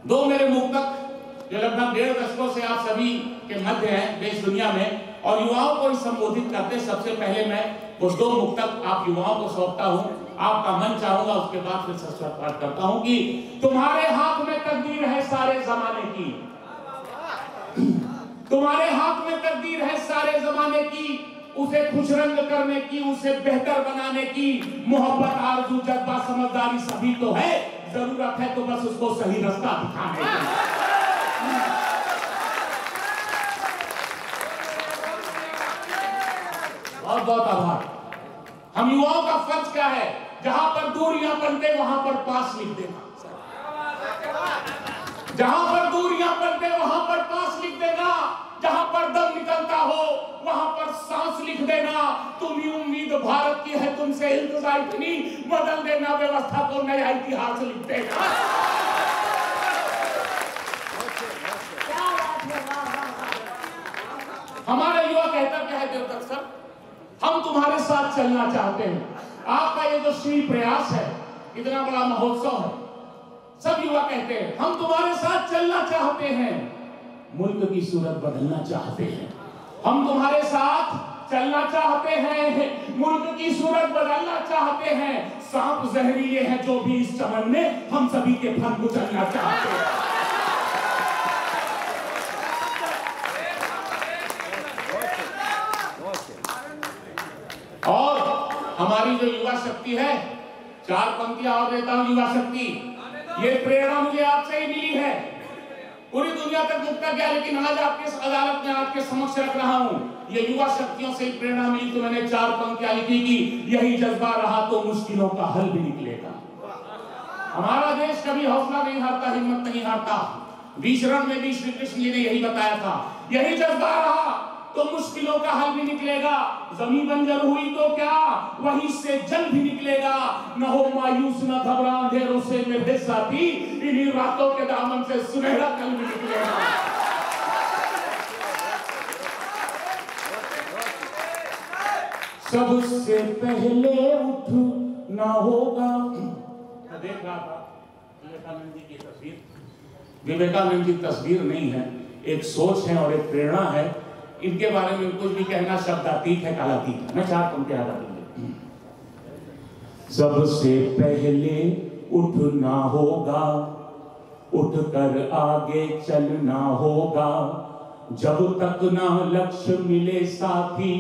दो मेरे मुक्तक जो लगभग 1.5 दशकों से आप सभी के मध्य हैं देश दुनिया में और युवाओं को संबोधित करते, सबसे पहले मैं वो 2 मुक्तक आप युवाओं को सौंपता हूं। आपका मन चाहूंगा, उसके बाद फिर सशक्त पाठ करता हूं कि तुम्हारे हाथ में तकदीर है सारे जमाने की, तुम्हारे हाथ में तकदीर है सारे जमाने की, उसे खुशरंग करने की, उसे बेहतर बनाने की, मोहब्बत आरज़ू जज्बा समझदारी सभी तो है, जरूरत है तो बस उसको सही रास्ता दिखाने की। बहुत बहुत आभार। हम युवाओं का फर्ज क्या है, जहां पर दूरियां बनते वहां पर पास लिख देना, जहां पर दूरियां बनते वहां पर पास लिख देना, जहां पर दम निकलता हो वहां पर सांस लिख देना। तुम्ही उम्मीद भारत की है, तुमसे इल्तिजा इतनी, बदल देना व्यवस्था को, नया इतिहास लिख देना। हमारा युवा कहता क्या है देवदत्त सर, हम तुम्हारे साथ चलना चाहते हैं। आपका ये जो श्री प्रयास है, इतना बड़ा महोत्सव है, सब युवा कहते हैं हम तुम्हारे साथ चलना चाहते हैं, मुल्क की सूरत बदलना चाहते हैं। हम तुम्हारे साथ चलना चाहते हैं, मुल्क की सूरत बदलना चाहते हैं। सांप जहरीले हैं जो भी इस चमन में, हम सभी के फन कुचलना चाहते हैं। और हमारी जो युवा शक्ति है, 4 पंक्तियां और देता हूं। युवा शक्ति, ये प्रेरणा मुझे आपसे ही मिली है, पूरी दुनिया तक मुक्ता गया, लेकिन आज आपके अदालत में आपके समक्ष रख रहा हूं। ये युवा शक्तियों से ही प्रेरणा मिली, तो मैंने 4 पंक्तियां लिखी कि यही जज्बा रहा तो मुश्किलों का हल भी निकलेगा। हमारा देश कभी हौसला नहीं हारता, हिम्मत नहीं हारता। 20 रण में भी श्री कृष्ण जी ने यही बताया था, यही जज्बा रहा तो मुश्किलों का हल भी निकलेगा। जमीन बंजर हुई तो क्या, वहीं से जल भी निकलेगा। न हो मायूस न घबरा अंधेरों से मेरे साथी, इन्हीं रातों के दामन से सुनहरा कल भी निकलेगा। सबसे पहले उठना होगा। मैं देख रहा था विवेकानंद जी की तस्वीर, विवेकानंद जी तस्वीर नहीं है, एक सोच है और एक प्रेरणा है। इनके बारे में कुछ भी कहना शब्दातीत है, कालातीत है। मैं 4 पंक्तियां आगे दूंगा। सबसे पहले उठना होगा, उठकर आगे चलना होगा, जब तक ना लक्ष्य मिले साथी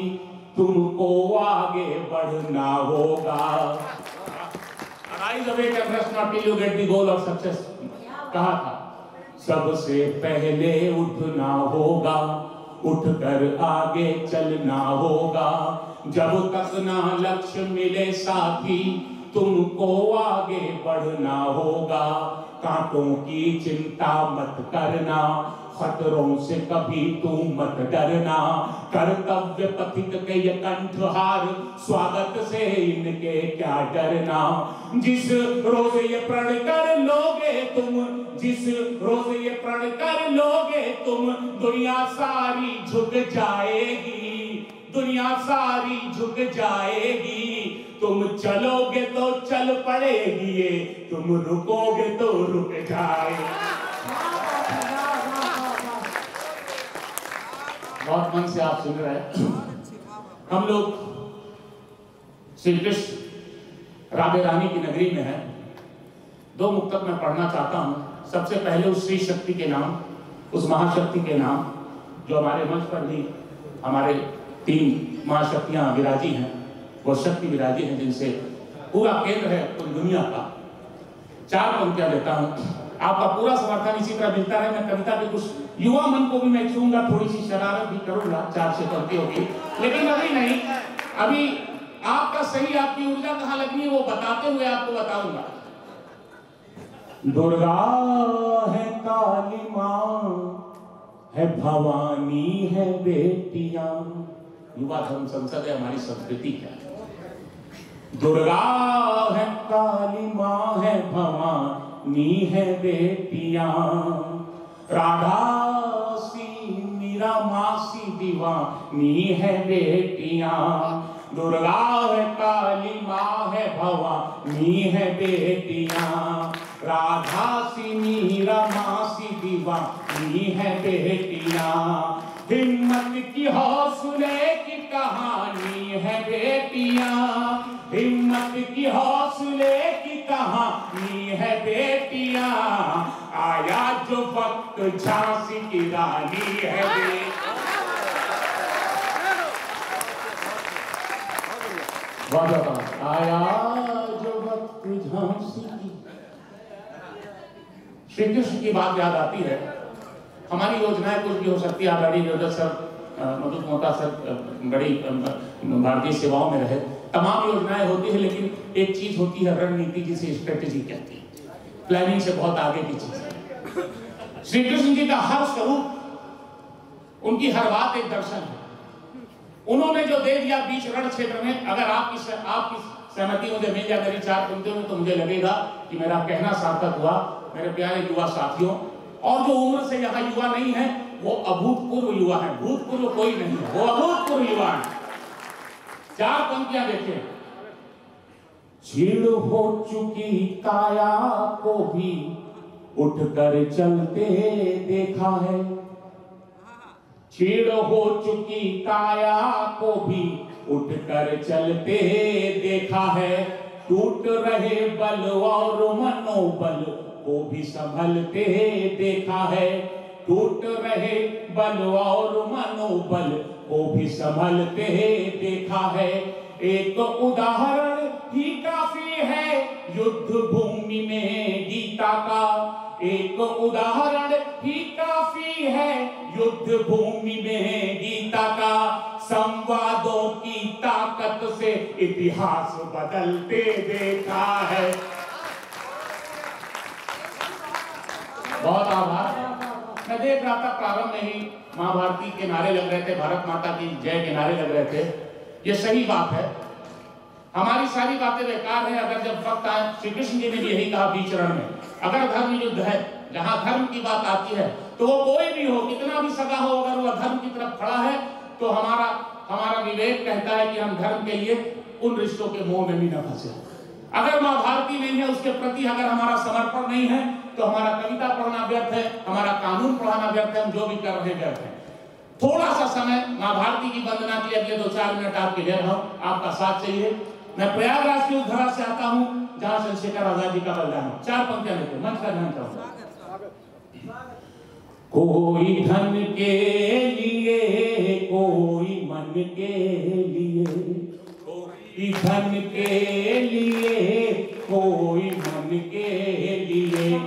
तुमको आगे बढ़ना होगा। Arise awake and rest not till you get the goal of success कहा था। सबसे पहले उठना होगा, उठकर आगे चलना होगा, जब तक ना लक्ष्य मिले साथी तुमको आगे बढ़ना होगा। कांटों की चिंता मत करना, खतरों से कभी तू मत डरना। कर्तव्य पथिक के ये कंठहार, स्वागत से इनके क्या डरना। जिस रोज ये प्रण कर लोगे तुम, जिस रोज ये प्रण कर लोगे तुम, दुनिया सारी झुक जाएगी, दुनिया सारी झुक जाएगी। तुम चलोगे तो चल पड़ेगी ये, तुम रुकोगे तो रुक जाएगी। बहुत मन से आप सुन रहे हैं। हम लोग श्री कृष्ण राधे रानी की नगरी में हैं। 2 मुक्तक मैं पढ़ना चाहता हूं। सबसे पहले उस श्री शक्ति के नाम, उस महाशक्ति के नाम जो हमारे मंच पर भी हमारे 3 महाशक्तियां विराजी हैं, वो शक्ति विराजी हैं जिनसे पूरा केंद्र है पूरी दुनिया का। 4 पंक्तियां देता हूं, आपका पूरा समर्थन इसी तरह मिलता है। मैं कविता के कुछ युवा मन को भी मैं छूंगा, थोड़ी सी शरारत भी करूंगा, 4 से पंक्ति होगी, लेकिन अभी नहीं। अभी आपका सही, आपकी ऊर्जा कहाँ लगनी है वो बताते हुए आपको बताऊंगा। दुर्गा है काली माँ है, भवानी है बेटियां। युवा धर्म संसद है, हमारी संस्कृति है। दुर्गा है काली माँ है, भवानी है बेटियां। राधा सी मीरा मासी दीवानी है बेटियां। दुर्गा है काली माँ है, भवानी है बेटियां। राधा सी मीरा माँ दीवानी है बेटियां। हिम्मत की हौसले की कहानी है बेटियां, हिम्मत की हौसले की कहानी है बेटियां। आया जो वक्त झांसी की रानी है बेटियां। आया जो वक्त झांसी की। श्री कृष्ण की बात याद आती है। हमारी योजनाएं कुछ भी हो सकती है। आदरणीय निर्देशक सर मधु मोहता सर बड़ी भारतीय सेवाओं में रहे, तमाम योजनाएं होती है, लेकिन एक चीज होती है रणनीति, जिसे स्ट्रेटेजी कहती है। प्लानिंग से बहुत आगे की चीज है। श्री कृष्ण जी का हर स्वरूप, उनकी हर बात एक दर्शन है। उन्होंने जो दे दिया बीच रण क्षेत्र में, अगर आपकी सहमति मुझे मिल जाए मेरी 4 पंक्तियों में, तो मुझे लगेगा कि मेरा कहना सार्थक हुआ। मेरे प्यारे युवा साथियों, और जो उम्र से यहाँ युवा नहीं है वो अभूतपूर्व युवा है, भूतपूर्व कोई नहीं है, वो अभूतपूर्व युवा है। 4 पंक्तियां देखिए। छीड़ हो चुकी काया को भी उठकर चलते देखा है, छीड़ हो चुकी काया को भी उठकर चलते देखा है। टूट रहे बल और मनोबल को भी संभलते देखा है, टूट रहे बल और मनोबल को भी संभलते देखा है। एक उदाहरण ही काफी है युद्ध भूमि में गीता का, एक उदाहरण ही काफी है युद्ध भूमि में गीता का। संवादों की ताकत से इतिहास बदलते देखा है। बहुत आभार। मैं देख रहा था प्रारंभ में ही महाभारती के नारे लग रहे थे, भारत माता की जय के नारे लग रहे थे। ये सही बात है, हमारी सारी बातें बेकार है अगर जब वक्त आए। श्री कृष्ण जी ने भी यही कहा बीच रण में, अगर धर्म युद्ध है, जहां धर्म की बात आती है, तो वो कोई भी हो, कितना भी सगा हो, अगर वो धर्म की तरफ खड़ा है तो हमारा विवेक कहता है कि हम धर्म के लिए उन रिश्तों के मोह में भी न फंसे। अगर मां भारती नहीं है, उसके प्रति अगर हमारा समर्पण नहीं है, तो हमारा कविता पढ़ना व्यर्थ है, हमारा कानून पढ़ाना व्यर्थ है, हम जो भी कर रहे हैं व्यर्थ है। थोड़ा सा समय मां भारती की वंदना के लिए अगले 2-4 मिनट आपके ले रहा हूं, आपका साथ चाहिए। मैं प्रयागराज की उस धरा से आता हूं जहां चंद्रशेखर आजाद जी का बलिदान हो। 4 पंक्तियां लेते मंच का ध्यान करो। कोई धन के लिए, कोई मन के लिए, कोई धन के लिए, कोई मन के लिए,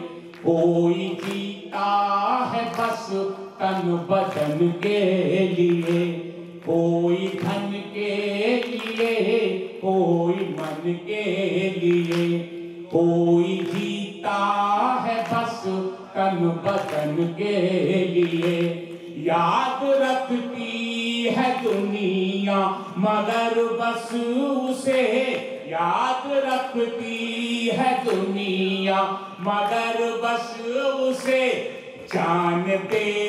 कोई जीता है बस तन बदन के लिए, कोई धन के लिए, कोई मन के लिए, कोई जीता है बस तन बदन के लिए। याद रखती है दुनिया मगर बस उसे, याद रखती है दुनिया मगर बस उसे, जान दे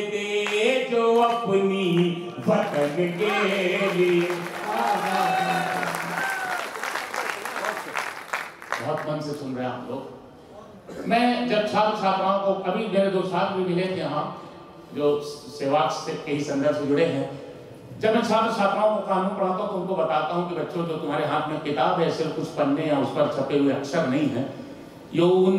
दे जो अपनी वतन के लिए। बहुत मन से सुन रहे हैं आप लोग। मैं जब छात्र छात्राओं को, अभी मेरे 2 छात्र भी मिले थे यहाँ जो सेवा के ही संदर्भ से जुड़े हैं, जब मैं छात्र छात्राओं को कानून पढ़ाता हूँ तो उनको बताता हूँ कि बच्चों, जो तुम्हारे हाथ में किताब है सिर्फ कुछ पन्ने या उस पर छपे हुए अक्षर नहीं है, ये उन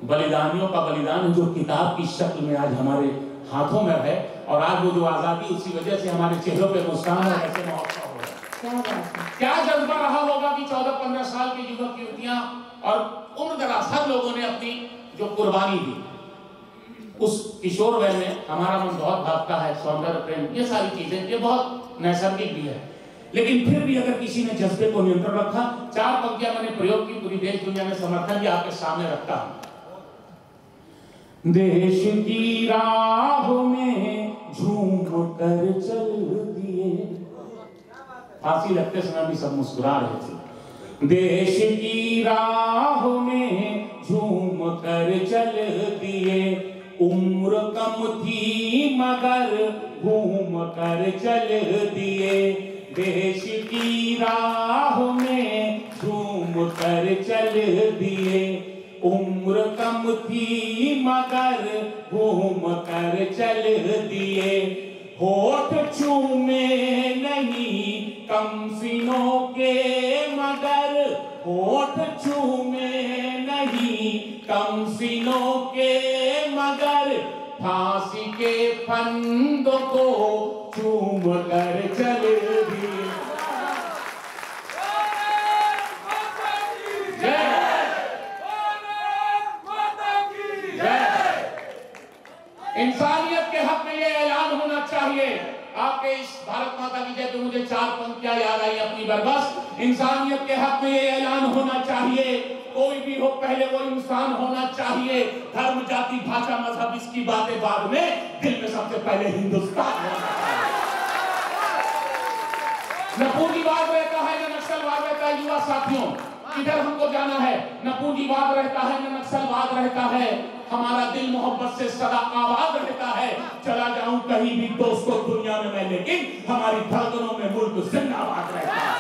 बलिदानियों का बलिदान है जो किताब की शक्ल में आज हमारे हाथों में है। और आज वो जो आजादी, उसी वजह से हमारे चेहरों पे मुस्कान है, ऐसे महोत्सव हो रहा है। क्या जज्बा रहा होगा कि 14-15 साल के युवक युवतियां और उम्र दराज हर लोगों ने अपनी जो कुर्बानी दी, उस किशोर वय में हमारा मन बहुत भागता है, सौंदर्य प्रेम, ये सारी चीजें, ये बहुत नैसर्गिक भी है। लेकिन फिर भी अगर किसी ने जज्बे को नियंत्रण रखा, 4 पंक्तियां मैंने प्रयोग की, पूरी देश दुनिया में समर्थन भी आपके सामने रखता हूं। देश की राह में झूम कर चल दिए, फांसी लगते समय भी सब मुस्कुरा रहे थे। देश की राह में झूम कर चल दिए, उम्र कम थी मगर घूम कर चल दिए। देश की राह में झूम कर चल दिए, उम्र कम थी मगर घूम कर चल दिए, होठ चूमे नहीं कमसिनों के मगर, होठ चूमे नहीं कमसिनों के मगर, फांसी के फंदों को चूम कर चल दिए। इंसानियत के हक में ये ऐलान होना चाहिए। आपके इस भारत माता की जय पे मुझे 4 पंक्तियां याद आई अपनी बरबस। इंसानियत के हक में ये ऐलान होना चाहिए, कोई भी हो पहले वो इंसान होना चाहिए। धर्म जाति भाषा मजहब इसकी बातें बाद में, दिल में सबसे पहले हिंदुस्तान होना चाहिए। न पूंजीवाद रहता है न नक्सलवाद रहता है। युवा साथियों, किधर हमको जाना है? न पूंजीवाद रहता है न नक्सलवाद रहता है। हमारा दिल मोहब्बत से सदा आबाद रहता है। चला जाऊं कहीं भी दोस्तों दुनिया में मैं, लेकिन हमारी धड़कनों में मुल्क जिंदाबाद रहता है।